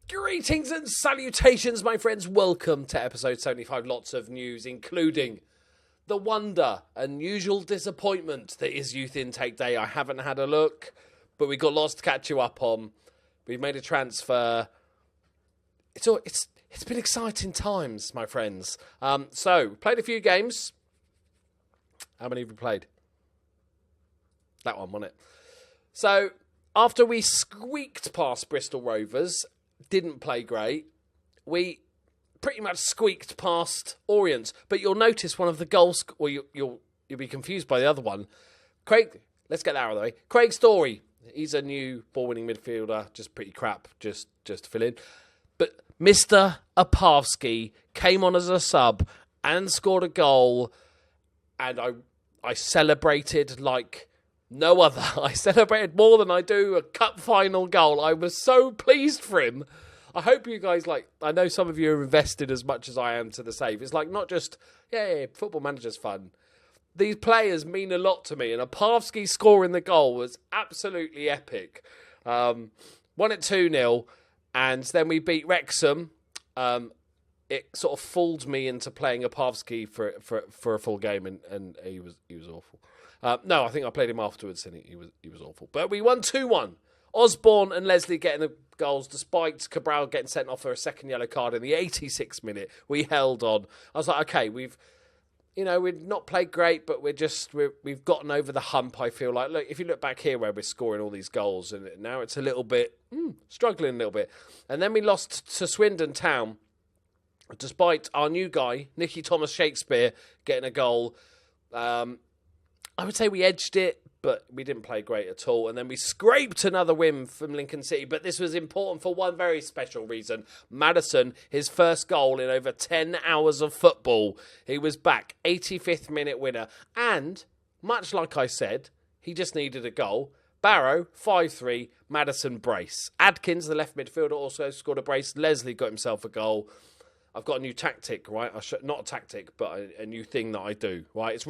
Greetings and salutations, my friends. Welcome to episode 75. Lots of news, including the wonder and usual disappointment that is Youth Intake Day. I haven't had a look, but we've got lots to catch you up on. We've made a transfer. It's been exciting times, my friends. So, played a few games. How many have we played? That one, wasn't it? So, after we squeaked past Bristol Rovers, didn't play great, we pretty much squeaked past Orient. But you'll notice one of the goals, or you'll be confused by the other one. Craig, let's get that out of the way. Craig Story, he's a new ball-winning midfielder, just pretty crap, just to fill in. But Mr. Opavsky came on as a sub and scored a goal, and I celebrated like no other. I celebrated more than I do a cup final goal. I was so pleased for him. I hope you guys I know some of you are invested as much as I am to the save. It's like not just, Football Manager's fun. These players mean a lot to me, and Opavsky scoring the goal was absolutely epic. Won it 2-0, and then we beat Wrexham. It sort of fooled me into playing Opavsky for a full game, and he was awful. No, I think I played him afterwards, and he was awful. But we won 2-1. Osborne and Leslie getting the goals, despite Cabral getting sent off for a second yellow card in the 86th minute. We held on. I was like, okay, we've not played great, but we've gotten over the hump, I feel like. Look, if you look back here where we're scoring all these goals, and now it's a little bit, struggling a little bit. And then we lost to Swindon Town, despite our new guy, Nicky Thomas Shakespeare, getting a goal. I would say we edged it, but we didn't play great at all. And then we scraped another win from Lincoln City. But this was important for one very special reason. Maddison, his first goal in over 10 hours of football. He was back, 85th minute winner. And, much like I said, he just needed a goal. Barrow, 5-3, Maddison brace. Adkins, the left midfielder, also scored a brace. Leslie got himself a goal. I've got a new tactic, right? Not a tactic, but a new thing that I do, right?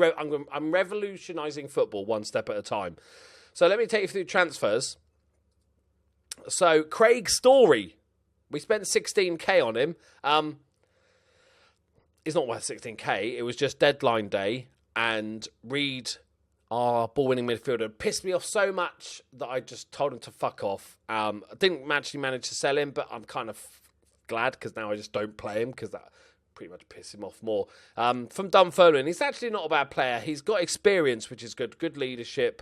I'm revolutionising football one step at a time. So let me take you through transfers. So Craig Story, we spent 16k on him. He's not worth 16k. It was just deadline day, and Reed, our ball-winning midfielder, pissed me off so much that I just told him to fuck off. I didn't actually manage to sell him, but I'm kind of glad, because now I just don't play him, because that pretty much pisses him off more. From Dunfermline, he's actually not a bad player. He's got experience, which is good leadership.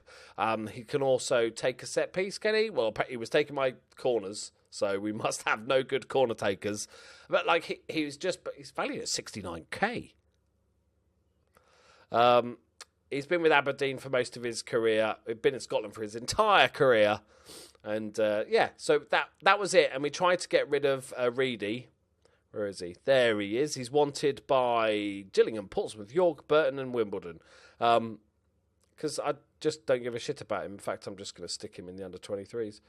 He can also take a set piece, can he? Well, he was taking my corners, so we must have no good corner takers. But he's valued at 69k. He's been with Aberdeen for most of his career. He's been in Scotland for his entire career. And, so that was it. And we tried to get rid of Reedy. Where is he? There he is. He's wanted by Gillingham, Portsmouth, York, Burton and Wimbledon. Because I just don't give a shit about him. In fact, I'm just going to stick him in the under-23s.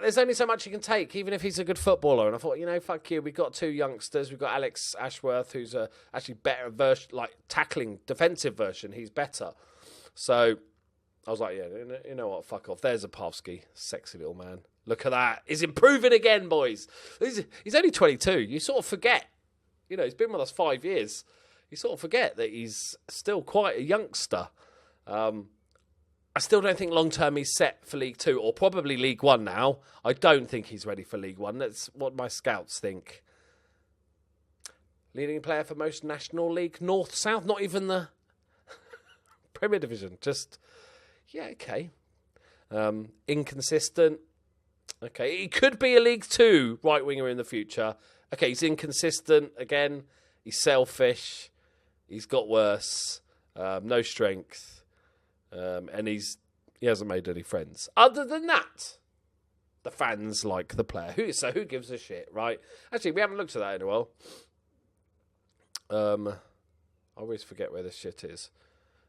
There's only so much you can take, even if he's a good footballer. And I thought, fuck you. We've got two youngsters. We've got Alex Ashworth, who's a actually better version, tackling, defensive version. He's better. So I was like, you know what, fuck off. There's Opavsky, sexy little man. Look at that. He's improving again, boys. He's only 22. You sort of forget. He's been with us 5 years. You sort of forget that he's still quite a youngster. I still don't think long-term he's set for League 2, or probably League 1 now. I don't think he's ready for League 1. That's what my scouts think. Leading player for most National League North-South, not even the Premier Division, just... yeah, okay. Inconsistent. Okay, he could be a League 2 right winger in the future. Okay, he's inconsistent again. He's selfish. He's got worse. No strength. And he hasn't made any friends. Other than that, the fans like the player. Who gives a shit, right? Actually, we haven't looked at that in a while. I always forget where this shit is.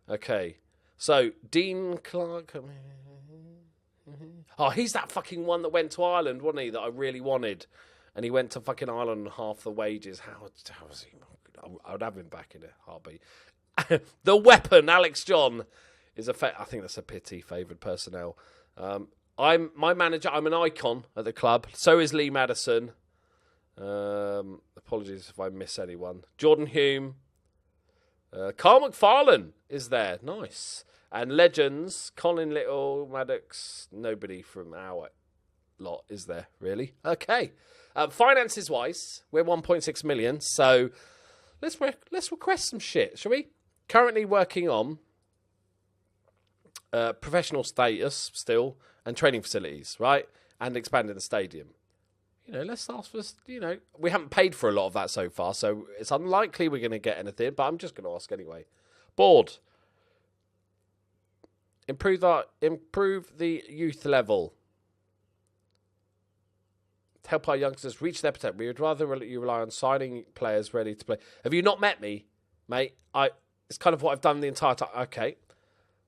Okay. So, Dean Clark. Oh, he's that fucking one that went to Ireland, wasn't he? That I really wanted. And he went to fucking Ireland on half the wages. How was he? I would have him back in a heartbeat. The weapon, Alex John, is I think that's a pity, favoured personnel. I'm an icon at the club. So is Lee Madison. Apologies if I miss anyone. Jordan Hume. Carl McFarlane is there. Nice. And legends, Colin Little, Maddox, nobody from our lot is there, really. Okay. Finances-wise, we're 1.6 million, so let's request some shit, shall we? Currently working on professional status still and training facilities, right? And expanding the stadium. Let's ask for, we haven't paid for a lot of that so far, so it's unlikely we're going to get anything, but I'm just going to ask anyway. Board. Improve the youth level. Help our youngsters reach their potential. We would rather you rely on signing players ready to play. Have you not met me, mate? It's kind of what I've done the entire time. Okay.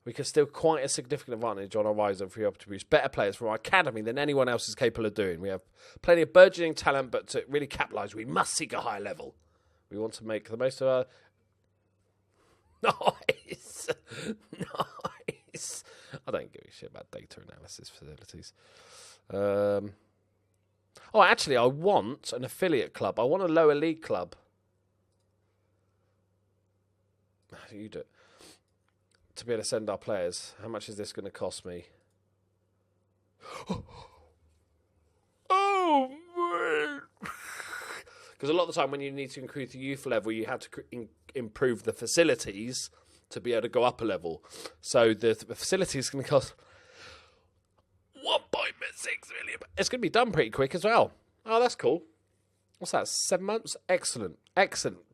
We can still quite a significant advantage on our rise and free up to produce better players from our academy than anyone else is capable of doing. We have plenty of burgeoning talent, but to really capitalise, we must seek a higher level. We want to make the most of our... Nice. Nice. I don't give a shit about data analysis facilities. Actually, I want an affiliate club. I want a lower league club. How do you do it? To be able to send our players. How much is this going to cost me? Because a lot of the time when you need to increase the youth level, you have to improve the facilities to be able to go up a level. So the facility is going to cost 1.6 million. It's going to be done pretty quick as well. Oh, that's cool. What's that? 7 months? Excellent.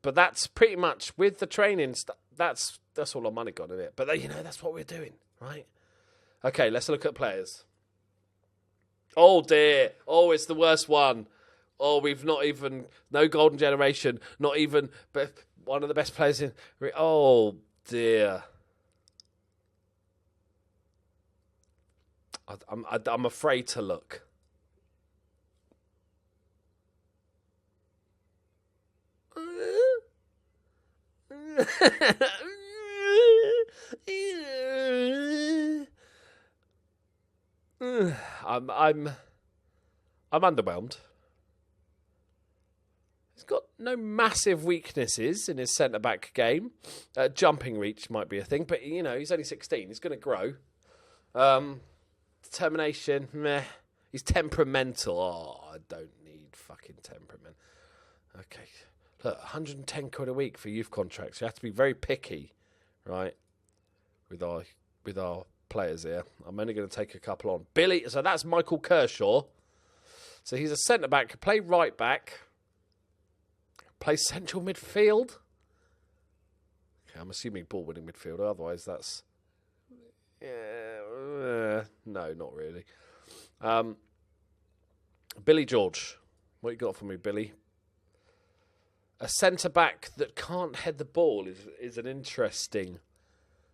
But that's pretty much with the training stuff. That's all our money gone in it. But that's what we're doing, right? Okay, let's look at players. Oh dear. Oh, it's the worst one. Oh, we've not even no golden generation. Not even one of the best players in. Oh dear. I'm afraid to look. I'm underwhelmed. He's got no massive weaknesses in his centre-back game. Jumping reach might be a thing, but, he's only 16. He's going to grow. Determination, meh. He's temperamental. Oh, I don't need fucking temperament. Okay. Look, 110 quid a week for youth contracts. You have to be very picky, right, with our players here. I'm only going to take a couple on. Billy, so that's Michael Kershaw. So he's a centre-back, can play right-back, play central midfield. Okay, I'm assuming ball-winning midfielder, otherwise that's... no, not really. Billy George. What you got for me, Billy? A centre-back that can't head the ball is an interesting...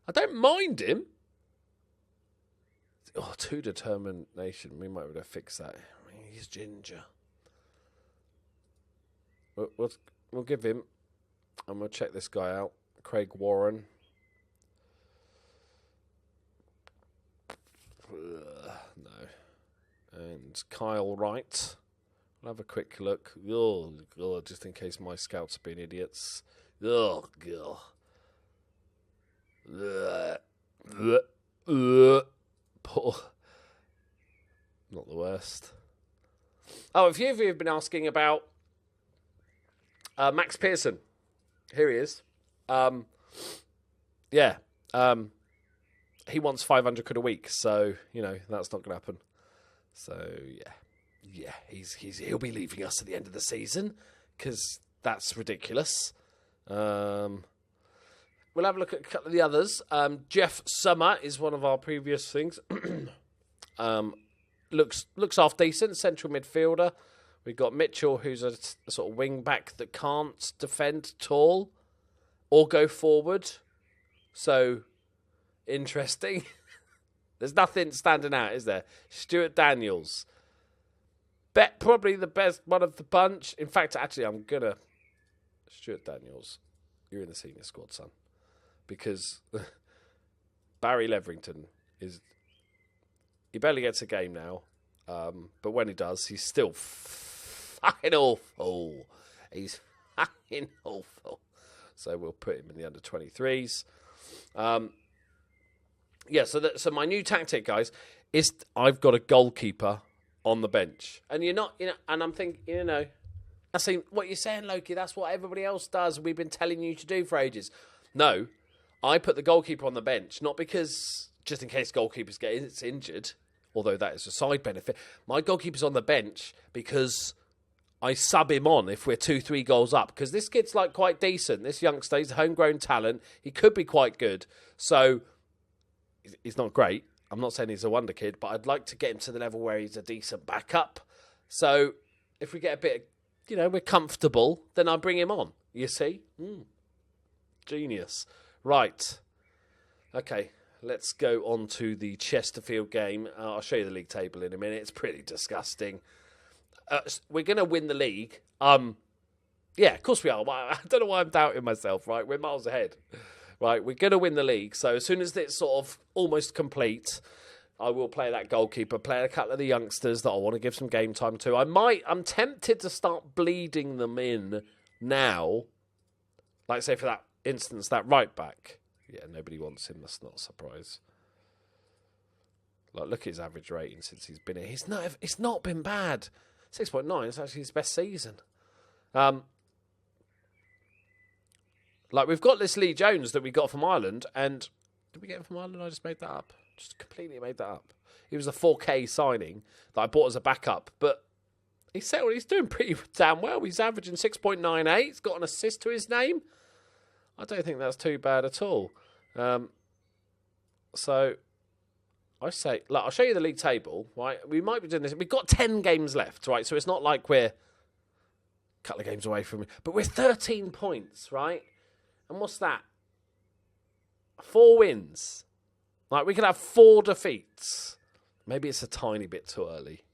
I don't mind him. Oh, too determination. We might be able to fix that. I mean, he's ginger. We'll give him... And we'll check this guy out. Craig Warren. No. And Kyle Wright. I'll have a quick look. Oh, God, just in case my scouts have been idiots. Oh, God. Poor. Not the worst. Oh, a few of you have been asking about Max Pearson. Here he is. He wants 500 quid a week, so, that's not going to happen. So, yeah, he'll be leaving us at the end of the season because that's ridiculous. We'll have a look at a couple of the others. Jeff Summer is one of our previous things. Looks half decent, central midfielder. We've got Mitchell, who's a sort of wing back that can't defend tall or go forward. So interesting. There's nothing standing out, is there? Stuart Daniels. Probably the best one of the bunch. In fact, actually, I'm going to... Stuart Daniels, you're in the senior squad, son. Because Barry Leverington is He barely gets a game now. But when he does, he's still fucking awful. He's fucking awful. So we'll put him in the under-23s. So my new tactic, guys, is I've got a goalkeeper on the bench. And you're not, and I'm thinking, I see what you're saying, Loki, that's what everybody else does. We've been telling you to do for ages. No, I put the goalkeeper on the bench, not because just in case goalkeepers get injured, although that is a side benefit. My goalkeeper's on the bench because I sub him on if we're 2-3 goals up. Because this kid's quite decent. This youngster, he's a homegrown talent. He could be quite good. So he's not great. I'm not saying he's a wonder kid, but I'd like to get him to the level where he's a decent backup. So if we get a bit of, we're comfortable, then I bring him on. You see? Genius. Right. Okay. Let's go on to the Chesterfield game. I'll show you the league table in a minute. It's pretty disgusting. We're going to win the league. Yeah, of course we are. I don't know why I'm doubting myself, right? We're miles ahead. Right, we're going to win the league. So as soon as it's sort of almost complete, I will play that goalkeeper, play a couple of the youngsters that I want to give some game time to. I'm tempted to start bleeding them in now. Like, say, for that instance, that right back. Yeah, nobody wants him. That's not a surprise. Look at his average rating since he's been here. It's not been bad. 6.9. It's actually his best season. We've got this Lee Jones that we got from Ireland, and did we get him from Ireland? I just made that up. Just completely made that up. He was a 4K signing that I bought as a backup, but he's settled. He's doing pretty damn well. He's averaging 6.98. He's got an assist to his name. I don't think that's too bad at all. So I say, I'll show you the league table, right? We might be doing this. We've got 10 games left, right? So it's not like we're a couple of games away from it, but we're 13 points, right? And what's that? 4 wins. Like, we could have 4 defeats. Maybe it's a tiny bit too early.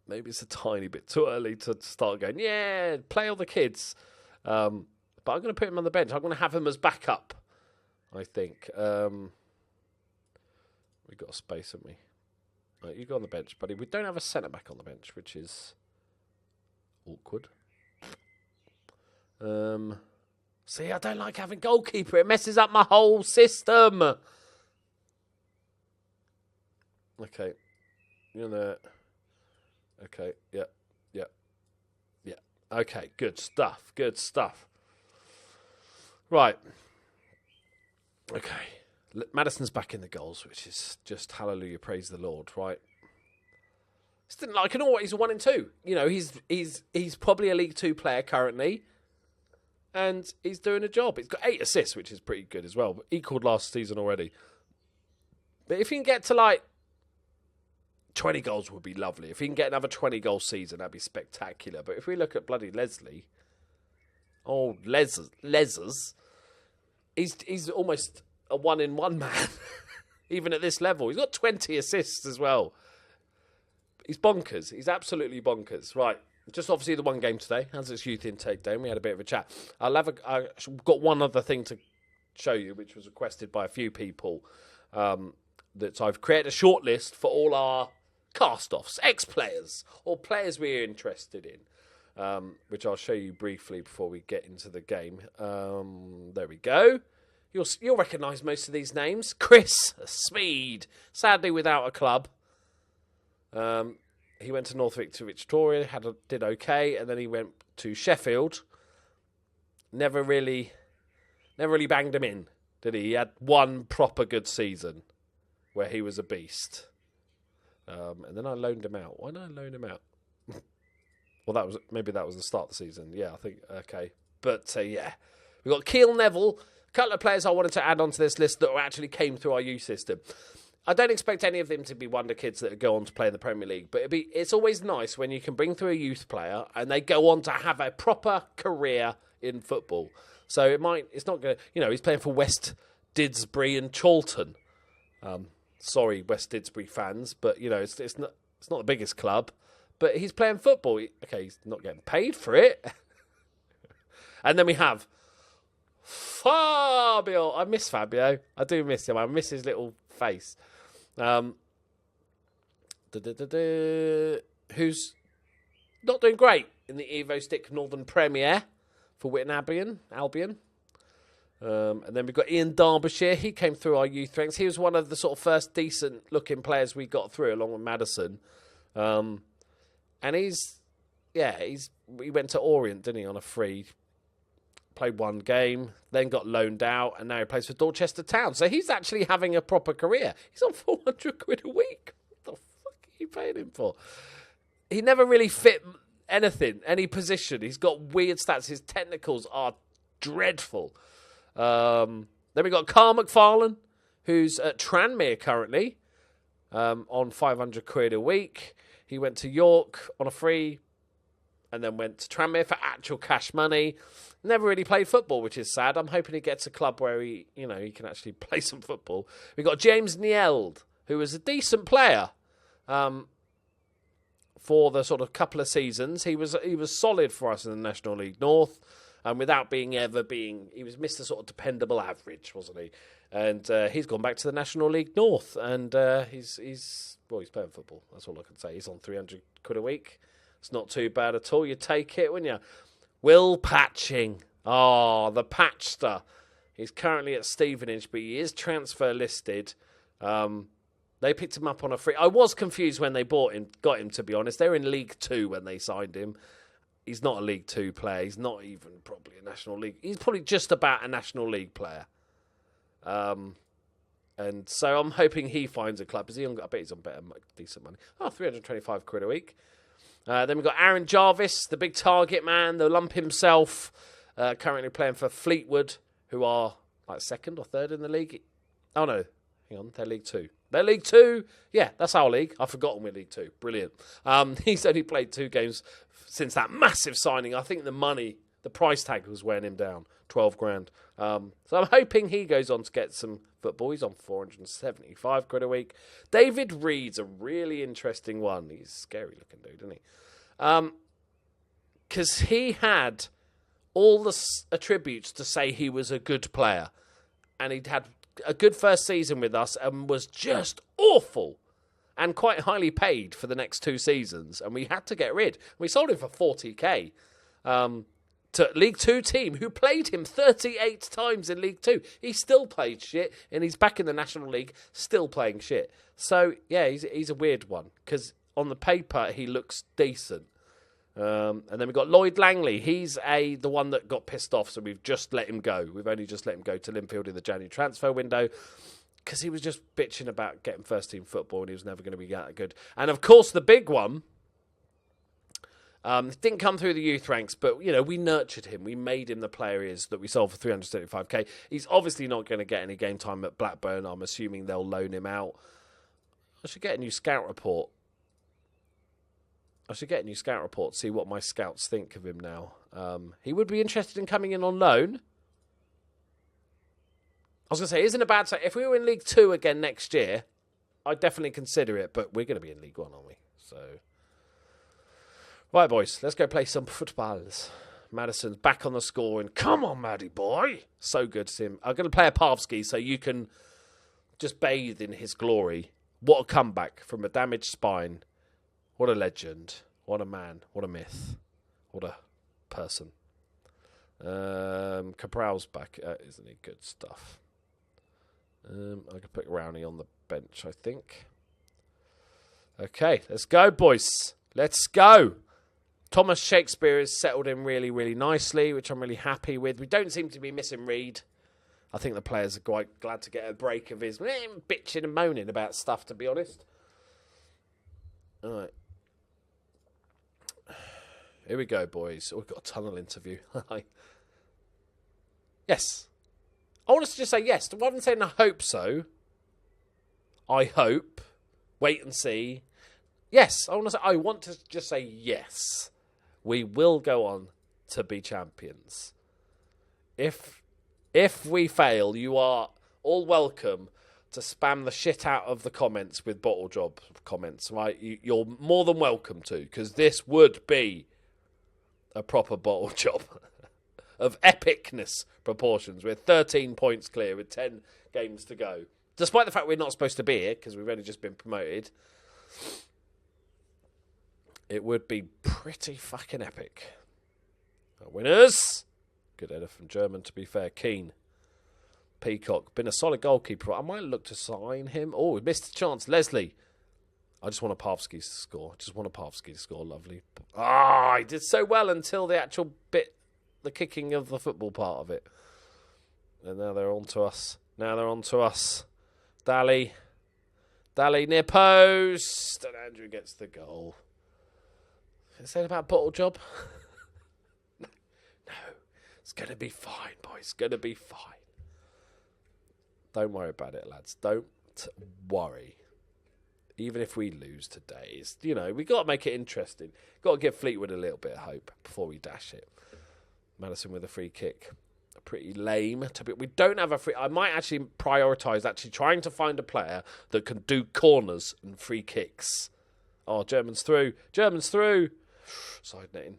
Maybe it's a tiny bit too early to start going, yeah, play all the kids. But I'm going to put him on the bench. I'm going to have him as backup, I think. We've got a space, haven't we? Right, you go on the bench, buddy. We don't have a centre-back on the bench, which is awkward. See, I don't like having goalkeeper. It messes up my whole system. Okay. You're there. Okay, yeah. Okay, good stuff. Right. Okay. Madison's back in the goals, which is just hallelujah, praise the Lord, right? He's a 1 and 2. He's probably a League 2 player currently, and he's doing a job. He's got 8 assists, which is pretty good as well, but equaled last season already. But if he can get to 20 goals would be lovely. If he can get another 20-goal season, that'd be spectacular. But if we look at bloody Leslie, Lesers, he's almost a 1-in-1 man, even at this level. He's got 20 assists as well. He's bonkers. He's absolutely bonkers. Right, just obviously the one game today. How's its youth intake day? We had a bit of a chat. I've got one other thing to show you, which was requested by a few people, that I've created a shortlist for all our cast-offs, ex-players, or players we're interested in, which I'll show you briefly before we get into the game. There we go. You'll recognise most of these names. Chris Smead, sadly without a club. He went to North Victoria, did okay, and then he went to Sheffield. Never really banged him in, did he? He had one proper good season where he was a beast. And then I loaned him out. Why did I loan him out? Well, that was the start of the season. Yeah, I think, okay. But, yeah. We've got Keel Neville, a couple of players I wanted to add onto this list that actually came through our youth system. I don't expect any of them to be wonder kids that go on to play in the Premier League, but it's always nice when you can bring through a youth player and they go on to have a proper career in football. So it's not going to, he's playing for West Didsbury and Chorlton. Sorry, West Didsbury fans, but it's not the biggest club, but he's playing football. Okay, he's not getting paid for it. And then we have Fabio. I miss Fabio. I do miss him. I miss his little face. Who's not doing great in the Evo-Stik Northern Premier for Witton Albion. And then we've got Ian Derbyshire. He came through our youth ranks. He was one of the sort of first decent-looking players we got through, along with Madison. And he went to Orient, didn't he, on a free. Played one game, then got loaned out, and now he plays for Dorchester Town. So he's actually having a proper career. He's on 400 quid a week. What the fuck are you paying him for? He never really fit anything, any position. He's got weird stats. His technicals are dreadful. Then we've got Carl McFarlane, who's at Tranmere currently, on 500 quid a week. He went to York on a free, and then went to Tranmere for actual cash money. Never really played football, which is sad. I'm hoping he gets a club where he can actually play some football. We've got James Nield, who was a decent player for the sort of couple of seasons. He was solid for us in the National League North. Without he was Mr. sort of dependable average, wasn't he? And he's gone back to the National League North, and he's playing football. That's all I can say. He's on 300 quid a week. It's not too bad at all. You take it, wouldn't you? Will Patching. The Patchster. He's currently at Stevenage, but he is transfer listed. They picked him up on a free. I was confused when they got him, to be honest. They were in League 2 when they signed him. He's not a League 2 player. He's not even probably a National League. He's probably just about a National League player. And so I'm hoping he finds a club. I bet he's on decent money. 325 quid a week. Then we've got Aaron Jarvis, the big target man, the lump himself, currently playing for Fleetwood, who are like second or third in the league. Oh, no. Hang on. They're League 2. They're League 2. Yeah, that's our league. I've forgotten we're League 2. Brilliant. He's only played 2 games since that massive signing. I think the price tag was weighing him down. 12 grand. So I'm hoping he goes on to get some football. He's on 475 quid a week. David Reed's a really interesting one. He's a scary looking dude, isn't he? Because he had all the attributes to say he was a good player. And he'd had a good first season with us and was just awful. And quite highly paid for the next 2 seasons. And we had to get rid. We sold him for 40k. To League 2 team who played him 38 times in League 2. He still played shit, and he's back in the National League, still playing shit. So, yeah, he's a weird one, because on the paper, he looks decent. And then we've got Lloyd Langley. He's the one that got pissed off, so we've just let him go. We've only just let him go to Linfield in the January transfer window, because he was just bitching about getting first-team football, and he was never going to be that good. And, of course, the big one... didn't come through the youth ranks, but, we nurtured him. We made him the player he is that we sold for 375k. He's obviously not going to get any game time at Blackburn. I'm assuming they'll loan him out. I should get a new scout report. See what my scouts think of him now. He would be interested in coming in on loan. I was going to say, isn't a bad say. If we were in League 2 again next year, I'd definitely consider it, but we're going to be in League 1, aren't we? So... Right, boys, let's go play some footballs. Madison's back on the score, and come on, Maddie boy. So good to see him. I'm going to play a Parvsky so you can just bathe in his glory. What a comeback from a damaged spine. What a legend. What a man. What a myth. What a person. Capral's back. Isn't he? Good stuff. I could put Rowney on the bench, I think. Okay, let's go, boys. Let's go. Thomas Shakespeare has settled in really, really nicely, which I'm really happy with. We don't seem to be missing Reed. I think the players are quite glad to get a break of his bitching and moaning about stuff, to be honest. All right. Here we go, boys. We've got a tunnel interview. Yes. I want us to just say yes. Rather than saying I hope so, I hope, wait and see. Yes, I want to just say yes. We will go on to be champions. If we fail, you are all welcome to spam the shit out of the comments with bottle job comments, right? You're more than welcome to, because this would be a proper bottle job of epicness proportions. We're 13 points clear with 10 games to go. Despite the fact we're not supposed to be here, because we've only just been promoted, it would be pretty fucking epic. Our winners. Good header from German, to be fair. Keane. Peacock. Been a solid goalkeeper. I might look to sign him. Oh, we missed a chance. Leslie. I just want Opavsky to score. Lovely. He did so well until the actual bit, the kicking of the football part of it. And now they're on to us. Daly near post. And Andrew gets the goal. Is that about bottle job? No. It's going to be fine, boys. It's going to be fine. Don't worry about it, lads. Don't worry. Even if we lose today, we got to make it interesting. Got to give Fleetwood a little bit of hope before we dash it. Madison with a free kick. Pretty lame. We don't have a free... I might actually prioritise trying to find a player that can do corners and free kicks. Oh, Germans through. Side netting.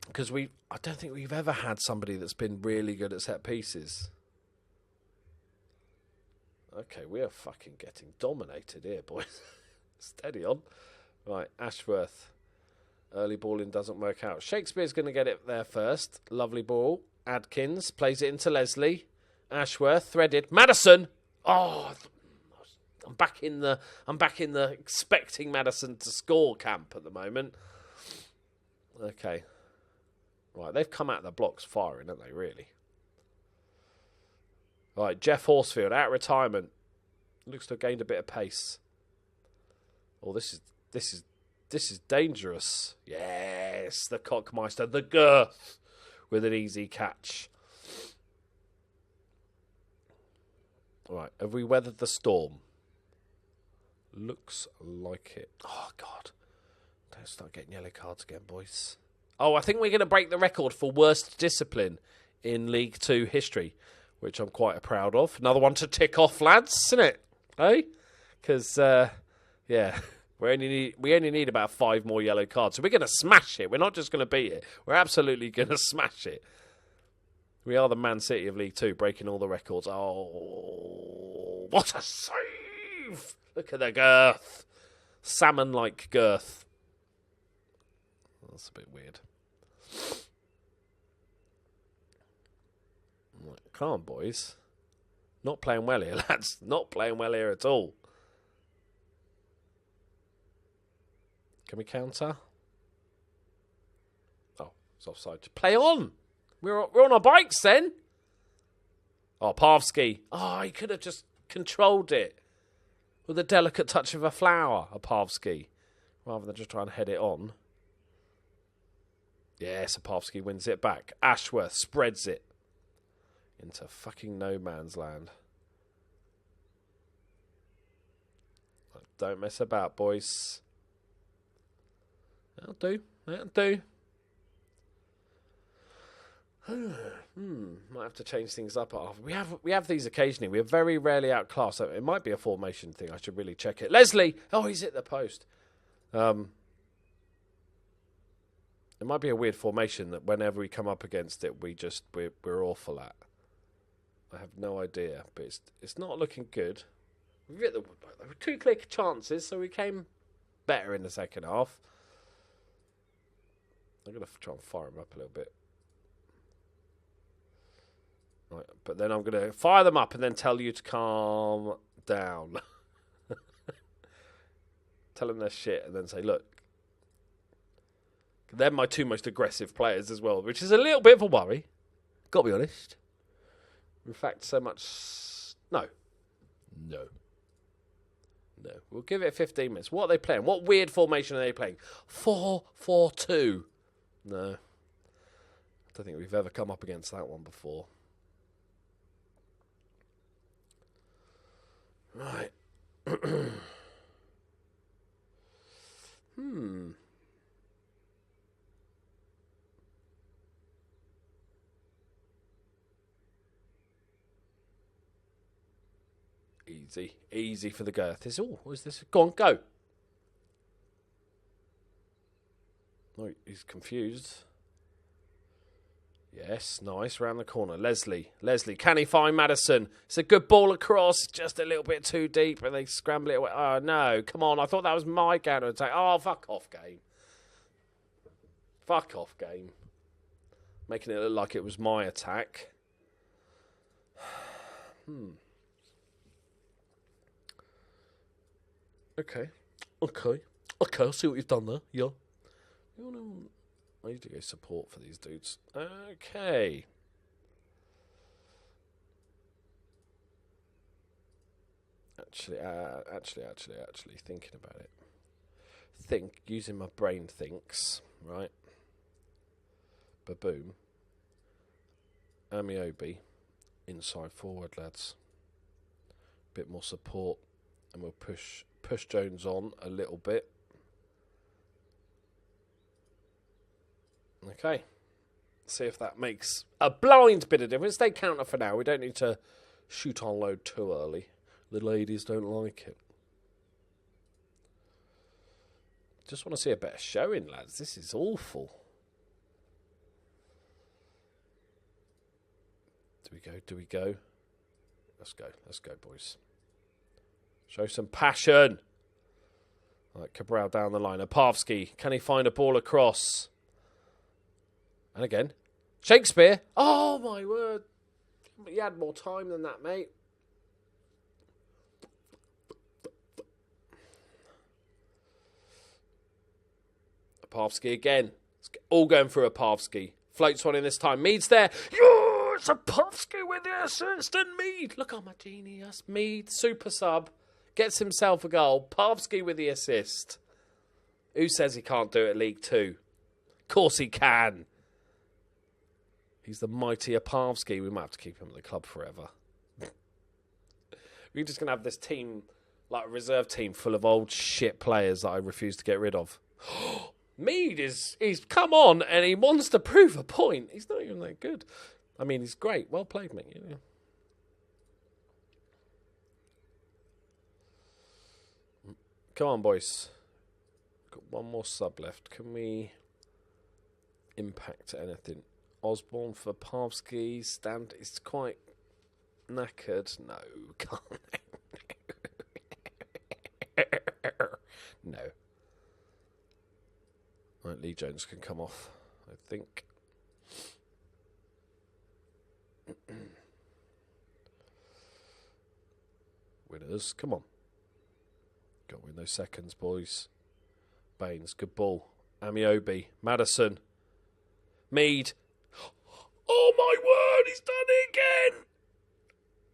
Because I don't think we've ever had somebody that's been really good at set pieces. Okay, we are fucking getting dominated here, boys. Steady on. Right, Ashworth. Early balling doesn't work out. Shakespeare's going to get it there first. Lovely ball. Adkins plays it into Leslie. Ashworth threaded. Madison. Oh, I'm back in the expecting Madison to score camp at the moment. Okay. Right, they've come out of the blocks firing, haven't they? Really. Right, Jeff Horsfield out of retirement. Looks to have gained a bit of pace. Oh, this is dangerous. Yes, the Cockmeister, the girth, with an easy catch. Right, have we weathered the storm? Looks like it. Oh, God. Don't start getting yellow cards again, boys. Oh, I think we're going to break the record for worst discipline in League 2 history, which I'm quite proud of. Another one to tick off, lads, isn't it? Hey? Because, yeah... We only need about 5 more yellow cards. So we're going to smash it. We're not just going to beat it. We're absolutely going to smash it. We are the Man City of League 2, breaking all the records. Oh, what a save! Look at the girth. Salmon-like girth. That's a bit weird. Come on, boys. Not playing well here, lads. Not playing well here at all. Can we counter? Oh, it's offside. Play on! We're on our bikes then. Oh, Opavsky. Oh, he could have just controlled it with a delicate touch of a flower, Opavsky, rather than just try and head it on. Yes, Opavsky wins it back. Ashworth spreads it into fucking no man's land. Don't mess about, boys. That'll do. Might have to change things up. We have these occasionally. We are very rarely outclassed. So it might be a formation thing. I should really check it. Leslie! Oh, he's hit the post. It might be a weird formation that whenever we come up against it, we're awful at. I have no idea, but it's not looking good. We've hit the woodwork. There were 2 clear chances, so we came better in the second half. I'm going to try and fire them up a little bit. Right, but then I'm going to fire them up and then tell you to calm down. Tell them they're shit and then say, look. They're my 2 most aggressive players as well, which is a little bit of a worry. Got to be honest. In fact, so much... No. We'll give it 15 minutes. What are they playing? What weird formation are they playing? 4-4-2. No. I don't think we've ever come up against that one before. Right. Easy for the girth. What is this? Go on, go. Oh, he's confused. Yes, nice, round the corner. Leslie, can he find Madison? It's a good ball across, just a little bit too deep, and they scramble it away. Oh, no, come on, I thought that was my counter-attack. Oh, fuck off, game. Fuck off, game. Making it look like it was my attack. Okay, I see what you've done there, yeah. I need to go support for these dudes. Okay. Actually, thinking about it. Using my brain thinks, right? Baboom. Amiobi. Inside forward, lads. Bit more support. And we'll push Jones on a little bit. Okay. See if that makes a blind bit of difference. They counter for now. We don't need to shoot on load too early. The ladies don't like it. Just want to see a better showing, lads. This is awful. Do we go? Let's go, boys. Show some passion. Right, Cabral down the line. Opavsky, can he find a ball across? And again, Shakespeare. Oh, my word. You had more time than that, mate. Opavsky again. It's all going through Opavsky. Floats one in this time. Mead's there. Yeah, it's Opavsky with the assist and Mead. Look, I'm a genius. Mead, super sub. Gets himself a goal. Opavsky with the assist. Who says he can't do it at League 2? Of course he can. He's the mighty Opavsky. We might have to keep him at the club forever. We're just going to have this team, like a reserve team, full of old shit players that I refuse to get rid of. Mead he's come on and he wants to prove a point. He's not even that good. I mean, he's great. Well played, mate. Yeah. Come on, boys. Got one more sub left. Can we impact anything? Osborne for Opavsky. Stand. It's quite knackered. No, can't. No. Right, Lee Jones can come off, I think. Winners, come on. Got to win those seconds, boys. Baines, good ball. Amiobi, Madison, Mead. Oh, my word, he's done it again.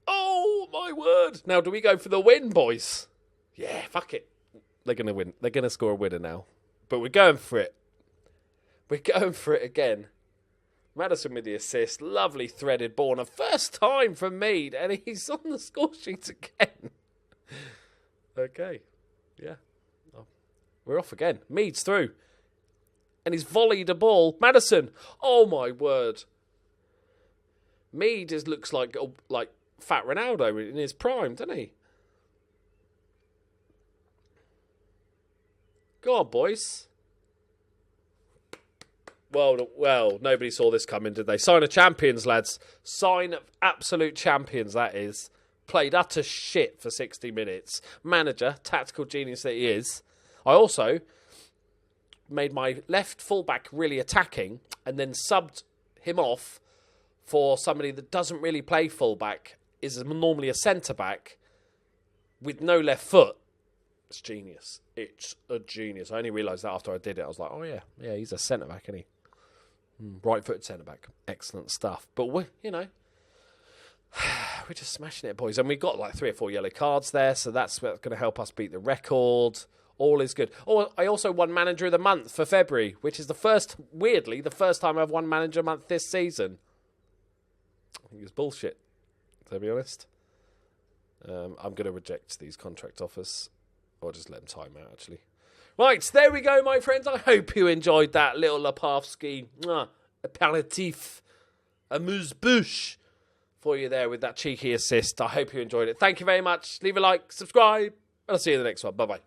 Oh, my word. Now, do we go for the win, boys? Yeah, fuck it. They're going to win. They're going to score a winner now. But we're going for it. We're going for it again. Madison with the assist. Lovely threaded ball. And a first time for Mead. And he's on the score sheet again. Okay. Yeah. Oh. We're off again. Mead's through. And he's volleyed a ball. Madison. Oh, my word. Mead looks like Fat Ronaldo in his prime, doesn't he? Go on, boys. Well, nobody saw this coming, did they? Sign of champions, lads. Sign of absolute champions, that is. Played utter shit for 60 minutes. Manager, tactical genius that he is. I also made my left fullback really attacking and then subbed him off for somebody that doesn't really play fullback, is normally a centre-back with no left foot. It's genius. It's a genius. I only realised that after I did it. I was like, oh, yeah, he's a centre-back, isn't he? Right-footed centre-back. Excellent stuff. But, we're just smashing it, boys. And we've got like 3 or 4 yellow cards there, so that's going to help us beat the record. All is good. Oh, I also won Manager of the Month for February, which is the first time I've won Manager of the Month this season. I think it's bullshit, to be honest. I'm going to reject these contract offers. Or just let them time out, actually. Right, there we go, my friends. I hope you enjoyed that little Opavsky aperitif, amuse-bouche for you there with that cheeky assist. I hope you enjoyed it. Thank you very much. Leave a like, subscribe, and I'll see you in the next one. Bye-bye.